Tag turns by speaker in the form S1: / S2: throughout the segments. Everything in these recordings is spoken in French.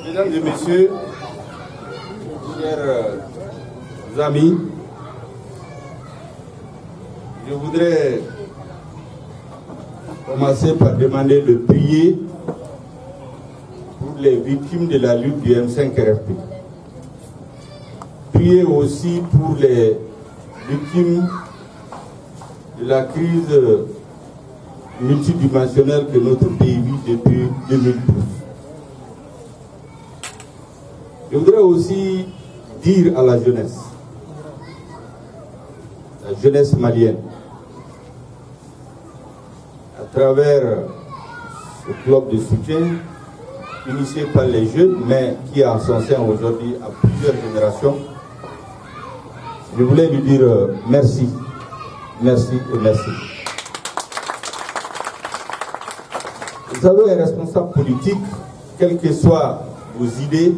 S1: Mesdames et messieurs, chers amis, je voudrais commencer par demander de prier pour les victimes de la lutte du M5 RFP. Prier aussi pour les victimes de la crise multidimensionnelle que notre pays vit depuis 2012. Je voudrais aussi dire à la jeunesse malienne, à travers ce club de soutien initié par les jeunes, mais qui a en son sein aujourd'hui à plusieurs générations, je voulais lui dire merci, merci et merci. Vous savez, un responsable politique, quelles que soient vos idées,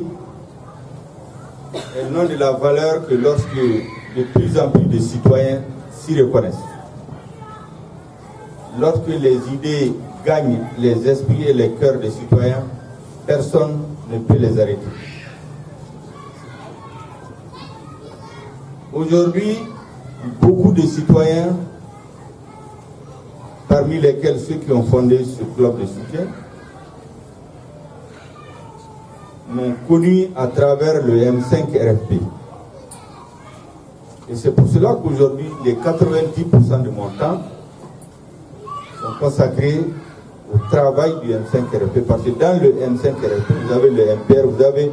S1: elles n'ont de la valeur que lorsque de plus en plus de citoyens s'y reconnaissent. Lorsque les idées gagnent les esprits et les cœurs des citoyens, personne ne peut les arrêter. Aujourd'hui, beaucoup de citoyens, parmi lesquels ceux qui ont fondé ce club de soutien, m'ont connu à travers le M5 RFP. Et c'est pour cela qu'aujourd'hui, les 90% de mon temps sont consacrés au travail du M5 RFP. Parce que dans le M5 RFP, vous avez le MPR, vous avez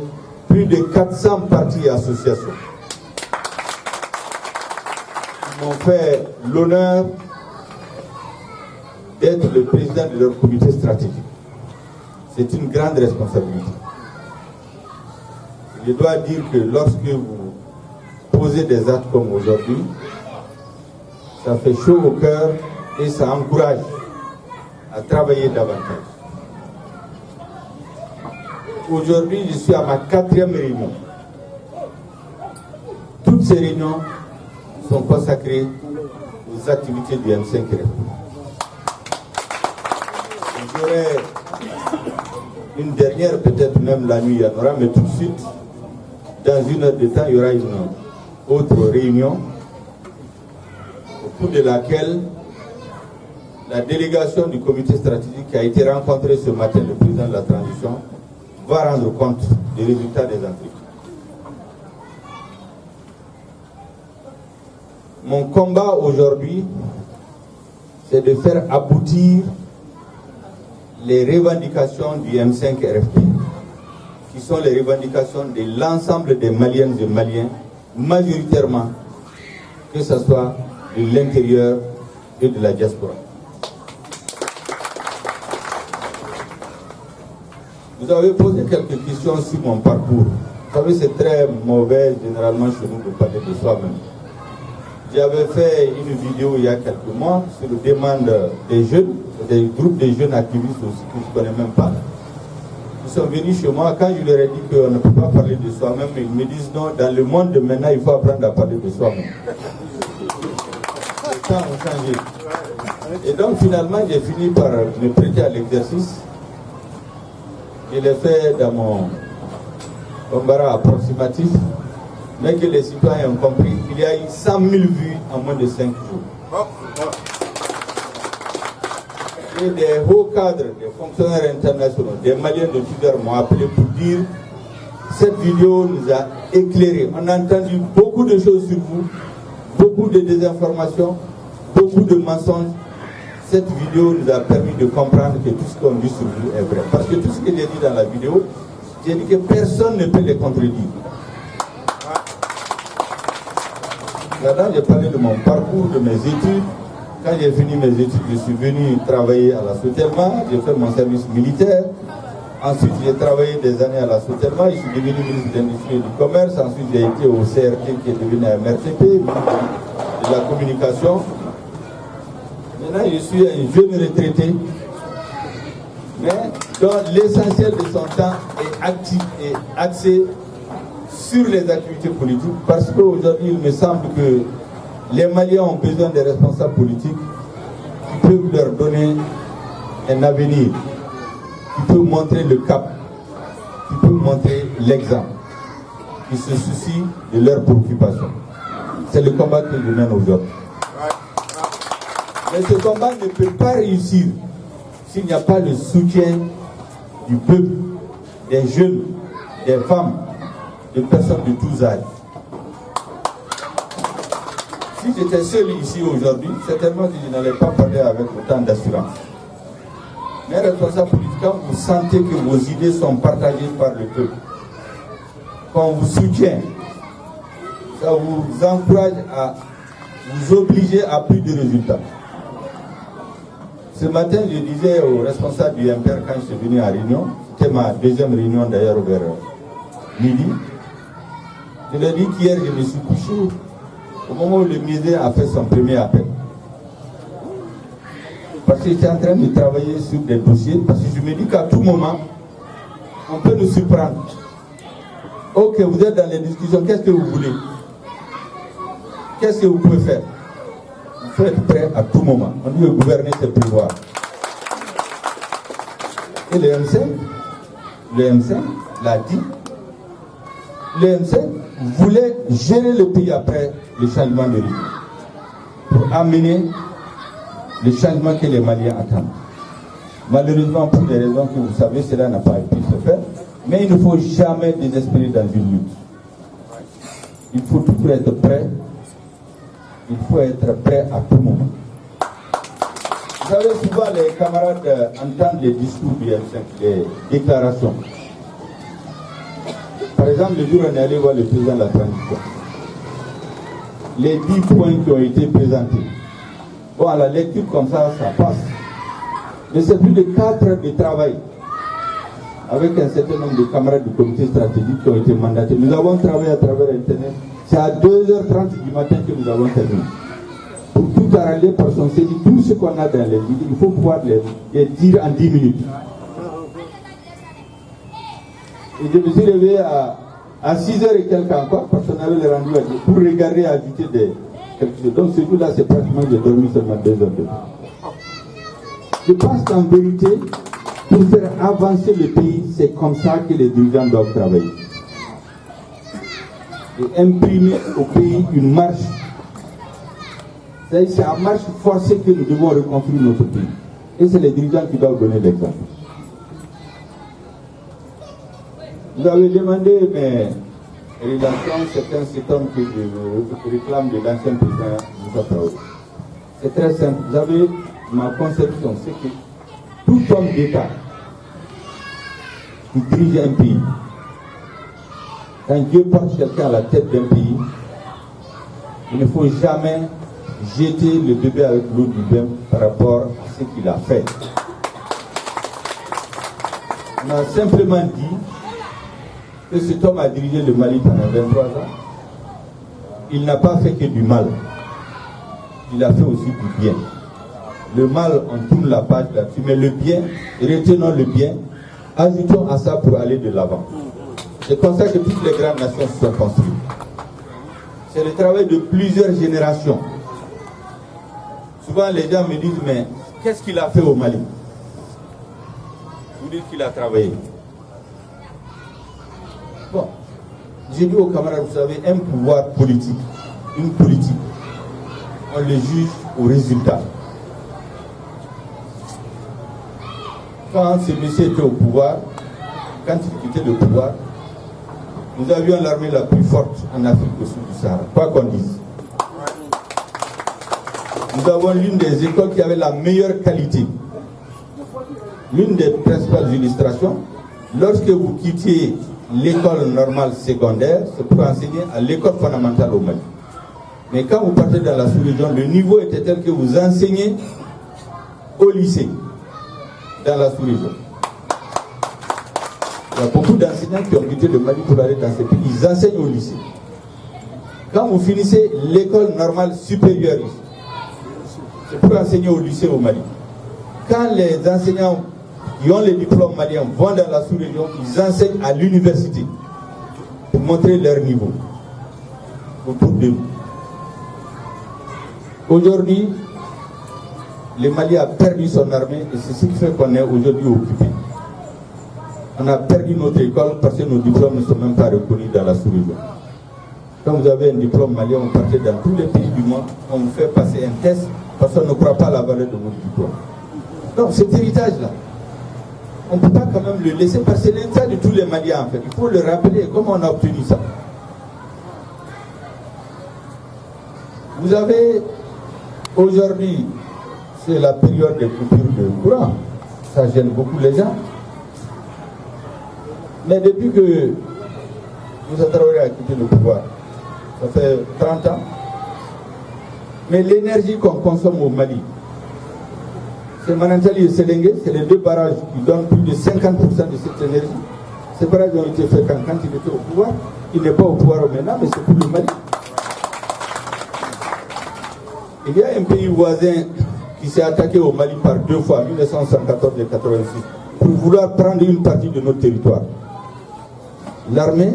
S1: plus de 400 partis et associations. Ils m'ont fait l'honneur d'être le président de leur comité stratégique. C'est une grande responsabilité. Je dois dire que lorsque vous posez des actes comme aujourd'hui, ça fait chaud au cœur et ça encourage à travailler davantage. Aujourd'hui, je suis à ma 4e réunion. Toutes ces réunions sont consacrées aux activités du M5 RFP. J'aurai une dernière, peut-être même la nuit, il y en aura, mais tout de suite, dans 1 heure de temps, il y aura une autre réunion au cours de laquelle la délégation du comité stratégique qui a été rencontrée ce matin, le président de la transition, va rendre compte des résultats des entretiens. Mon combat aujourd'hui, c'est de faire aboutir les revendications du M5 RFP, qui sont les revendications de l'ensemble des Maliennes et Maliens, majoritairement, que ce soit de l'intérieur et de la diaspora. Vous avez posé quelques questions sur mon parcours. Vous savez, c'est très mauvais, généralement, chez nous, de parler de soi-même. J'avais fait une vidéo il y a quelques mois sur la demande des jeunes, des groupes de jeunes activistes aussi, que je ne connais même pas. Ils sont venus chez moi, quand je leur ai dit qu'on ne peut pas parler de soi-même, ils me disent non, dans le monde de maintenant, il faut apprendre à parler de soi-même. Les temps ont changé. Et donc finalement, j'ai fini par me prêter à l'exercice. Je l'ai fait dans mon embarras approximatif, mais que les citoyens ont compris qu'il y a eu 100 000 vues en moins de 5 jours. Et des hauts cadres, des fonctionnaires internationaux, des Maliens de Twitter m'ont appelé pour dire cette vidéo nous a éclairés. On a entendu beaucoup de choses sur vous, beaucoup de désinformations, beaucoup de mensonges. Cette vidéo nous a permis de comprendre que tout ce qu'on dit sur vous est vrai. Parce que tout ce que j'ai dit dans la vidéo, j'ai dit que personne ne peut les contredire. Là-dedans, j'ai parlé de mon parcours, de mes études. Quand j'ai fini mes études, je suis venu travailler à la Sotelma, j'ai fait mon service militaire. Ensuite, j'ai travaillé des années à la Sotelma, je suis devenu ministre de l'Industrie et du Commerce. Ensuite, j'ai été au CRT qui est devenu un MRTP, de la communication. Maintenant, je suis un jeune retraité, mais dont l'essentiel de son temps est actif et axé sur les activités politiques, parce qu'aujourd'hui, il me semble que Les Maliens ont besoin des responsables politiques qui peuvent leur donner un avenir, qui peuvent montrer le cap, qui peuvent montrer l'exemple, qui se soucient de leurs préoccupations. C'est le combat que je mène aujourd'hui. Mais ce combat ne peut pas réussir s'il n'y a pas le soutien du peuple, des jeunes, des femmes, de personnes de tous âges. Si j'étais seul ici aujourd'hui, certainement que je n'allais pas parler avec autant d'assurance. Mais responsables politiques, quand vous sentez que vos idées sont partagées par le peuple, qu'on vous soutient, ça vous encourage à vous obliger à plus de résultats. Ce matin, je disais aux responsables du MPR quand je suis venu à Réunion, c'était ma deuxième réunion d'ailleurs vers midi, je leur ai dit qu'hier je me suis couché au moment où le musée a fait son premier appel. Parce que j'étais en train de travailler sur des dossiers, parce que je me dis qu'à tout moment, on peut nous surprendre. Ok, vous êtes dans les discussions, qu'est-ce que vous voulez? Qu'est-ce que vous pouvez faire? Il faut être prêt à tout moment. On dit que gouverner, c'est prévoir. Et le M5 l'a dit. Le M5 voulait gérer le pays après le changement de rythme, pour amener le changement que les Maliens attendent. Malheureusement, pour des raisons que vous savez, cela n'a pas pu se faire. Mais il ne faut jamais désespérer dans une lutte. Il faut toujours être prêt. Il faut être prêt à tout moment. Vous savez, souvent les camarades entendent les discours du M5, les déclarations. Par exemple, le jour où on est allé voir le président de la transition, les 10 points qui ont été présentés, bon, à la lecture comme ça passe. Mais c'est plus de 4 heures de travail avec un certain nombre de camarades du comité stratégique qui ont été mandatés. Nous avons travaillé à travers Internet. C'est à 2h30 du matin que nous avons terminé. Pour tout arranger par son saisie, tout ce qu'on a dans les idées, il faut pouvoir les dire en 10 minutes. Et je me suis réveillé à 6h et quelques encore, parce qu'on avait le rendu pour regarder et ajouter quelque chose. Donc ce jour-là, c'est pratiquement, j'ai dormi seulement 2 heures de temps. Je pense qu'en vérité, pour faire avancer le pays, c'est comme ça que les dirigeants doivent travailler. Et imprimer au pays une marche. C'est à marche forcée que nous devons reconstruire notre pays. Et c'est les dirigeants qui doivent donner l'exemple. Vous avez demandé mes relations, certains s'étonnent que je réclame de l'ancien président Moussa Traoré. C'est très simple. Vous avez ma conception, c'est que tout homme d'État qui dirige un pays, quand Dieu porte quelqu'un à la tête d'un pays, il ne faut jamais jeter le bébé avec l'eau du bain par rapport à ce qu'il a fait. On a simplement dit que cet homme a dirigé le Mali pendant 23 ans. Il n'a pas fait que du mal. Il a fait aussi du bien. Le mal, on tourne la page là-dessus, mais le bien, retenons le bien, ajoutons à ça pour aller de l'avant. C'est comme ça que toutes les grandes nations se sont construites. C'est le travail de plusieurs générations. Souvent les gens me disent, mais qu'est-ce qu'il a fait au Mali? Vous dites qu'il a travaillé. Bon, j'ai dit aux camarades, vous savez, un pouvoir politique, une politique, on le juge au résultat. Quand ce monsieur était au pouvoir, quand il quittait le pouvoir, nous avions l'armée la plus forte en Afrique au sud du Sahara, quoi qu'on dise. Nous avons l'une des écoles qui avait la meilleure qualité. L'une des principales illustrations, lorsque vous quittiez l'école normale secondaire, c'est pour enseigner à l'école fondamentale au Mali. Mais quand vous partez dans la sous-région, le niveau était tel que vous enseignez au lycée, dans la sous-région. Il y a beaucoup d'enseignants qui ont quitté le Mali pour aller dans ces pays. Ils enseignent au lycée. Quand vous finissez l'école normale supérieure, c'est pour enseigner au lycée au Mali. Quand les enseignants qui ont les diplômes maliens vont dans la sous-région, ils enseignent à l'université pour montrer leur niveau autour de nous. Aujourd'hui, le Mali a perdu son armée et c'est ce qui fait qu'on est aujourd'hui occupé. On a perdu notre école parce que nos diplômes ne sont même pas reconnus dans la sous-région. Quand vous avez un diplôme malien, on partait dans tous les pays du monde, on vous fait passer un test parce qu'on ne croit pas à la valeur de votre diplôme. Donc cet héritage-là, on ne peut pas quand même le laisser parce que c'est l'héritage de tous les Maliens en fait. Il faut le rappeler comment on a obtenu ça. Vous avez aujourd'hui, c'est la période de coupure de courant. Ça gêne beaucoup les gens. Mais depuis que Moussa Traoré a quitté le pouvoir, ça fait 30 ans, mais l'énergie qu'on consomme au Mali, c'est Manantali et Séléngué, c'est les deux barrages qui donnent plus de 50% de cette énergie. Ces barrages ont été faits quand il était au pouvoir. Il n'est pas au pouvoir maintenant, mais c'est pour le Mali. Il y a un pays voisin qui s'est attaqué au Mali par 2 fois, en 1974 et 1986, pour vouloir prendre une partie de notre territoire. L'armée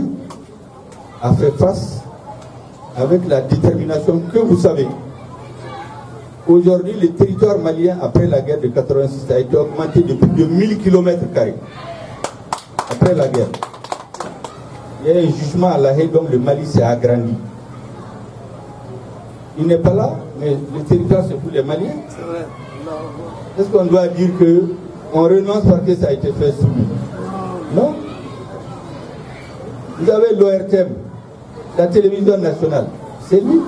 S1: a fait face avec la détermination que vous savez. Aujourd'hui, le territoire malien, après la guerre de 1986, a été augmenté de plus de 1000 km². Après la guerre. Il y a un jugement à La Haye, donc le Mali s'est agrandi. Il n'est pas là, mais le territoire c'est pour les Maliens. C'est vrai. Est-ce qu'on doit dire qu'on renonce parce que ça a été fait sous lui? Non. Vous avez l'ORTM, la télévision nationale, c'est lui.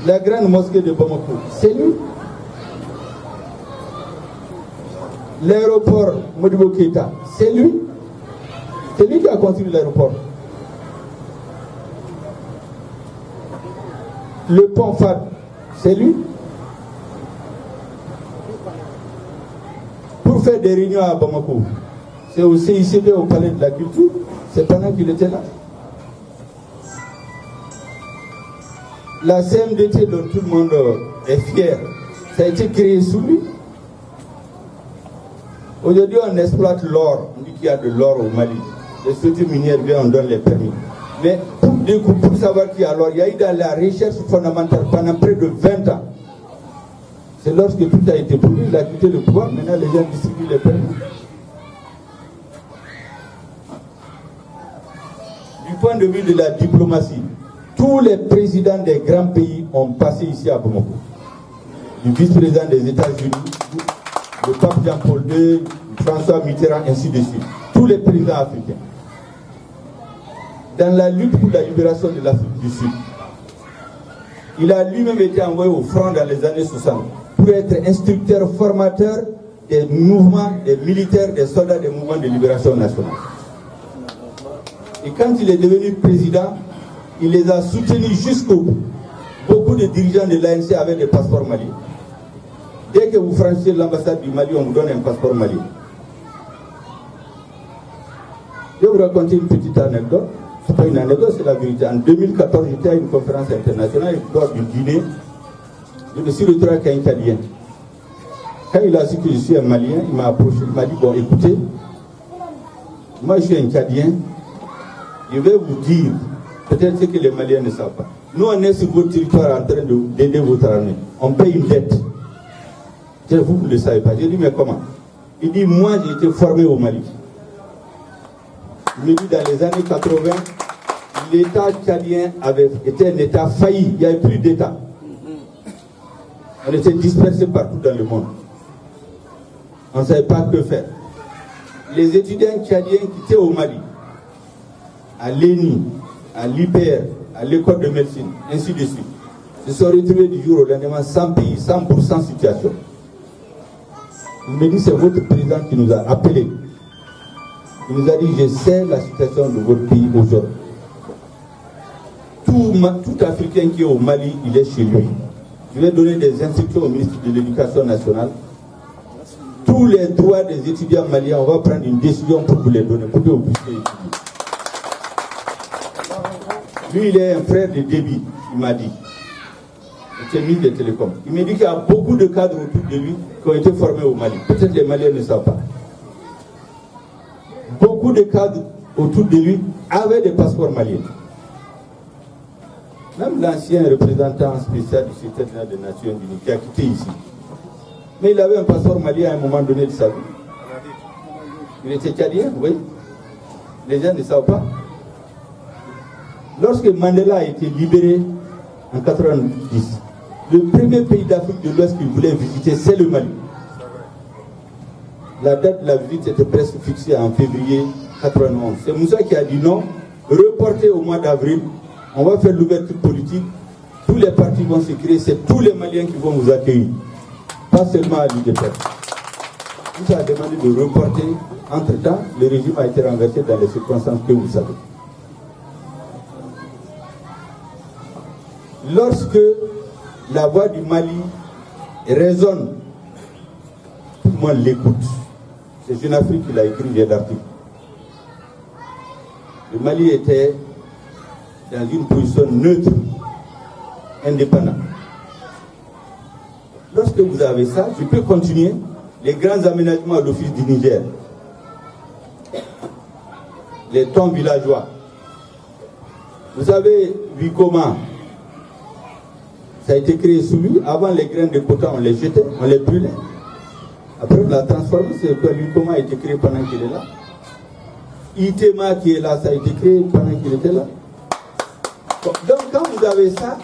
S1: La grande mosquée de Bamako, c'est lui. L'aéroport Modibo Keïta, c'est lui. C'est lui qui a construit l'aéroport. Le pont FAD, c'est lui. Pour faire des réunions à Bamako, c'est au CICB, au Palais de la Culture, c'est pendant qu'il était là. La CMDT dont tout le monde est fier, ça a été créé sous lui. Aujourd'hui, on exploite l'or. On dit qu'il y a de l'or au Mali. Les structures minières viennent, on donne les permis. Mais pour savoir qu'il y a l'or, il y a eu dans la recherche fondamentale pendant près de 20 ans. C'est lorsque tout a été produit, il a quitté le pouvoir, maintenant les gens distribuent les permis. Du point de vue de la diplomatie, tous les présidents des grands pays ont passé ici à Bamako. Du vice-président des États-Unis, le pape Jean-Paul II, François Mitterrand, ainsi de suite. Tous les présidents africains. Dans la lutte pour la libération de l'Afrique du Sud, il a lui-même été envoyé au front dans les années 60 pour être instructeur, formateur des mouvements, des militaires, des soldats des mouvements de libération nationale. Et quand il est devenu président, il les a soutenus jusqu'au bout. Beaucoup de dirigeants de l'ANC avaient des passeports maliens. Dès que vous franchissez l'ambassade du Mali, on vous donne un passeport malien. Je vais vous raconter une petite anecdote. Ce n'est pas une anecdote, c'est la vérité. En 2014, j'étais à une conférence internationale et lors du dîner, je me suis retrouvé avec un Italien. Quand il a su que je suis un Malien, il m'a approché, il m'a dit, bon écoutez, moi je suis un Tchadien, je vais vous dire, peut-être ce que les Maliens ne savent pas. Nous on est sur votre territoire en train d'aider votre armée. On paye une dette. Vous ne le savez pas. J'ai dit, mais comment? Il dit, moi j'ai été formé au Mali. Il me dit, dans les années 80, l'État tchadien était un État failli. Il n'y avait plus d'État. On était dispersés partout dans le monde. On ne savait pas que faire. Les étudiants tchadiens qui étaient au Mali, à l'ENI, à l'IPR, à l'école de médecine, ainsi de suite, se sont retrouvés du jour au lendemain sans pays, 100% situation. Il me dit, c'est votre président qui nous a appelés. Il nous a dit, je sais la situation de votre pays aujourd'hui. Tout Africain qui est au Mali, il est chez lui. Je vais donner des instructions au ministre de l'Éducation nationale. Tous les droits des étudiants maliens, on va prendre une décision pour vous les donner, pour que vous puissiez étudier. Lui, il est un frère de Déby, il m'a dit. C'est ministre des Télécoms. Il m'a dit qu'il y a beaucoup de cadres autour de lui qui ont été formés au Mali. Peut-être les Maliens ne savent pas. Beaucoup de cadres autour de lui avaient des passeports maliens. Même l'ancien représentant spécial du secrétaire général des Nations Unies qui a quitté ici. Mais il avait un passeport malien à un moment donné de sa vie. Il était tchadien, oui. Les gens ne savent pas. Lorsque Mandela a été libéré en 1990, le premier pays d'Afrique de l'Ouest qu'il voulait visiter, c'est le Mali. La date de la visite était presque fixée en février 1991. C'est Moussa qui a dit non, reportez au mois d'avril, on va faire l'ouverture politique, tous les partis vont se créer, c'est tous les Maliens qui vont vous accueillir, pas seulement à l'UDPS. Moussa a demandé de reporter. Entre-temps, le régime a été renversé dans les circonstances que vous savez. Lorsque la voix du Mali résonne, tout le monde l'écoute. C'est Jeune Afrique qui l'a écrit l'article. Le Mali était dans une position neutre, indépendante. Lorsque vous avez ça, je peux continuer les grands aménagements à l'Office du Niger. Les tons villageois. Vous avez vu comment ça a été créé sous lui. Avant, les graines de coton, on les jetait, on les brûlait. Après, on l'a transformé. C'est quoi lui, comment a été créé pendant qu'il est là. Itema qui est là, ça a été créé pendant qu'il était là. Donc, quand vous avez ça,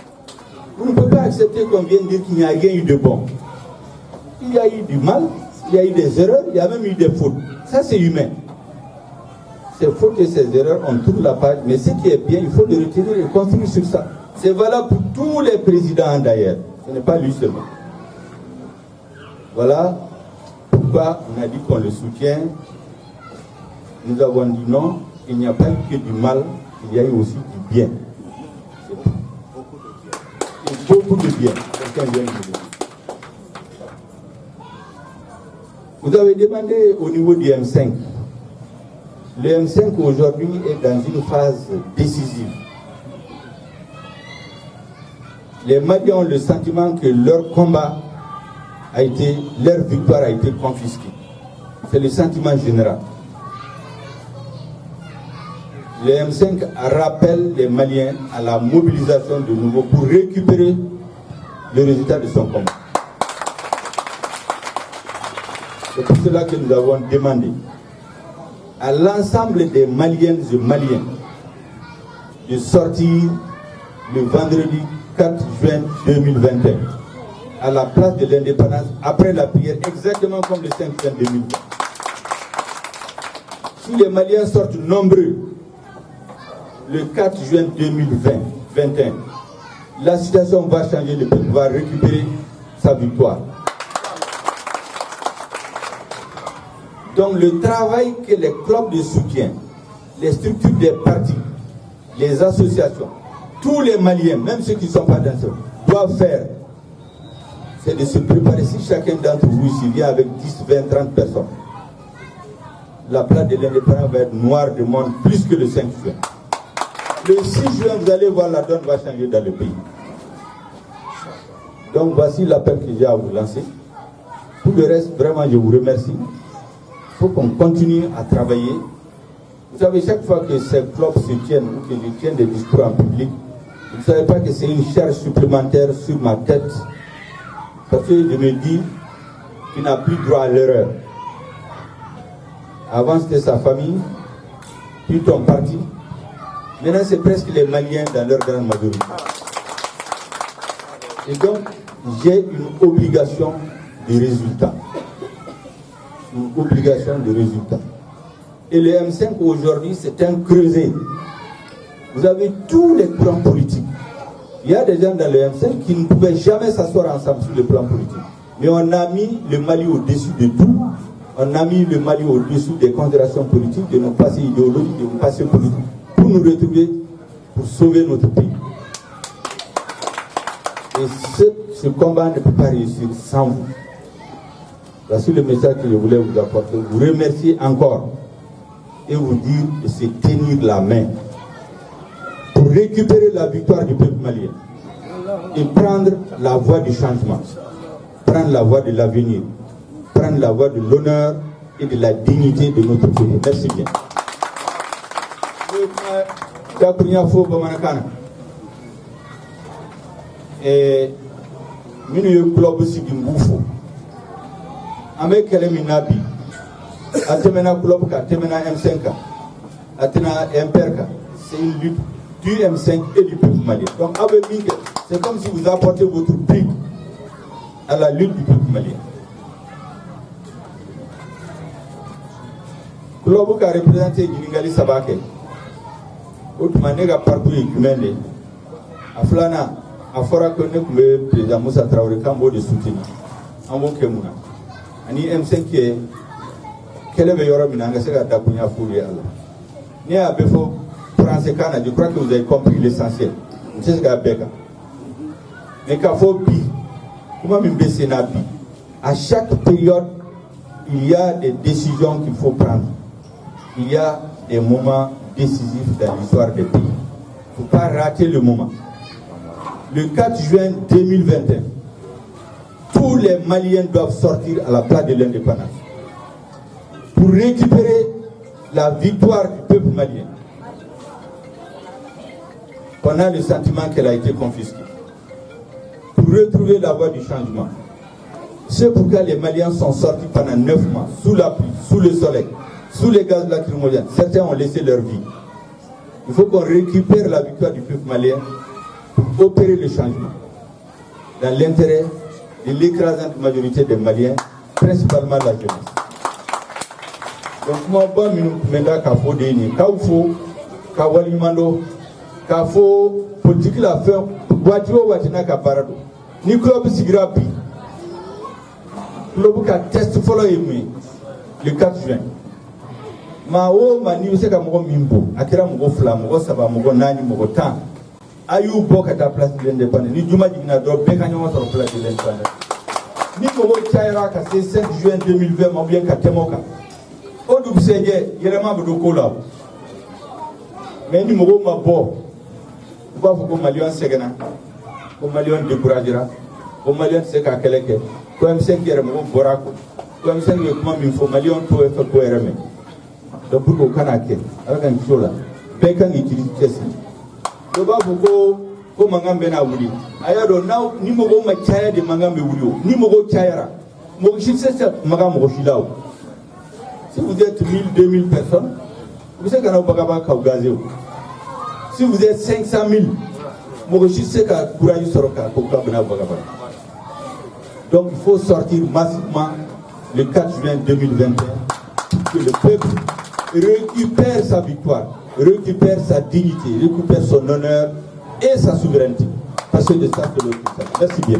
S1: vous ne pouvez pas accepter qu'on vienne dire qu'il n'y a rien eu de bon. Il y a eu du mal, il y a eu des erreurs, il y a même eu des fautes. Ça, c'est humain. Ces fautes et ces erreurs, on tourne la page, mais ce qui est bien, il faut le retenir et construire sur ça. C'est valable pour tous les présidents d'ailleurs. Ce n'est pas lui seulement. Voilà pourquoi on a dit qu'on le soutient. Nous avons dit non, il n'y a pas eu que du mal, il y a eu aussi du bien. C'est tout. Beaucoup de bien. Quelqu'un vient de le dire. Vous avez demandé au niveau du M5. Le M5 aujourd'hui est dans une phase décisive. Les Maliens ont le sentiment que leur combat a été, leur victoire a été confisquée. C'est le sentiment général. Le M5 rappelle les Maliens à la mobilisation de nouveau pour récupérer le résultat de son combat. C'est pour cela que nous avons demandé à l'ensemble des Maliennes et Maliens de sortir le vendredi 4 juin 2021 à la place de l'indépendance après la prière, exactement comme le 5 juin 2020. Si les Maliens sortent nombreux le 4 juin 2021, la situation va changer, le peuple va récupérer sa victoire. Donc le travail que les clubs de soutien, les structures des partis, les associations, tous les Maliens, même ceux qui ne sont pas dans ce, doivent faire, c'est de se préparer. Si chacun d'entre vous ici vient avec 10, 20, 30 personnes, la place de l'indépendance va être noire de monde plus que le 5 juin. Le 6 juin, vous allez voir, la donne va changer dans le pays. Donc voici l'appel que j'ai à vous lancer. Pour le reste, vraiment, je vous remercie. Il faut qu'on continue à travailler. Vous savez, chaque fois que ces clubs se tiennent ou que je tiens des discours en public, vous ne savez pas que c'est une charge supplémentaire sur ma tête. Parce que je me dis, tu n'as plus droit à l'erreur. Avant, c'était sa famille, puis ton parti. Maintenant, c'est presque les Maliens dans leur grande majorité. Et donc, j'ai une obligation de résultat. Une obligation de résultat. Et le M5 aujourd'hui, c'est un creuset. Vous avez tous les plans politiques. Il y a des gens dans le M5 qui ne pouvaient jamais s'asseoir ensemble sur le plan politique. Mais on a mis le Mali au-dessus de tout. On a mis le Mali au-dessus des considérations politiques, de nos passés idéologiques, de nos passés politiques, pour nous retrouver, pour sauver notre pays. Et ce combat ne peut pas réussir sans vous. Voici le message que je voulais vous apporter. Vous remercier encore et vous dire de se tenir la main pour récupérer la victoire du peuple malien et prendre la voie du changement, prendre la voie de l'avenir, prendre la voie de l'honneur et de la dignité de notre pays. Merci bien. et minu club Sigimboufo. Avec Keleminabi, Atemena Club, Atemena M5, Atena Mperka, c'est une lutte du M5 et du peuple malien. Donc, c'est comme si vous apportez votre prix à la lutte du peuple malien. Club qui a représenté Gilingali Sabake, Outmanega parcours humain, à Flana, à Fora Kone, le président Moussa Traoré, Kambo de soutien, en Wokemuna. Ani M5 qui est quel est le meilleur minanga c'est la Dabunia Fourier Allah. Ni à Befo français Canada, je crois que vous avez compris l'essentiel. C'est ce qu'a Beka. Mais qu'il faut bi, comment m'imbaisser na bi. À chaque période, il y a des décisions qu'il faut prendre. Il y a des moments décisifs dans l'histoire des pays. Il ne faut pas rater le moment. Le 4 juin 2021, tous les Maliens doivent sortir à la place de l'indépendance pour récupérer la victoire du peuple malien. On a le sentiment qu'elle a été confisquée. Pour retrouver la voie du changement. C'est pourquoi les Maliens sont sortis pendant 9 mois, sous la pluie, sous le soleil, sous les gaz lacrymogènes. Certains ont laissé leur vie. Il faut qu'on récupère la victoire du peuple malien pour opérer le changement. Dans l'intérêt de l'écrasante majorité des Maliens, principalement la jeunesse. Donc, moi, je ne sais pas si je suis politique la fin, ni club sigrabi, club ka test follow le 4 juin. Mao mani useka mgo mimbo, akira mgo fla, mgo saba, mgo nani, mgo tan. Ayu boka ta place de l'indépendance. Ni Juma Jigna do beka nyoma sur place de l'indépendance. Ni mgo chaira ka c'est 5 juin 2020 ma bien ka temoka. Odu bseje yerema bodo kola. Mais ni mgo mabo. Ba fu ko Malion segena. Ko Malion découragera. Ko Malion se ka keleke. Ko M5 yere mgo borako. Ko M5 ye kuma min fo Malion to e fa ko ereme. Donc pour qu'on ait un chola, beka ni tisi. Le babu ko mangambe na wuli. Ayado now ni mogo machaya de mangambe wuli. Ni mogo chayara. Mogo chitse maga mogo shilao. Si vous êtes 1000, 2000 personnes, vous savez qu'on a pas kaugazeo. Si vous êtes 500 000, mogo chitse ka courage soroka koka bena bagaba. Donc il faut sortir massivement le 4 juin 2021 que le peuple récupère sa victoire, récupère sa dignité, récupère son honneur et sa souveraineté. Parce que de ça, c'est le Merci bien.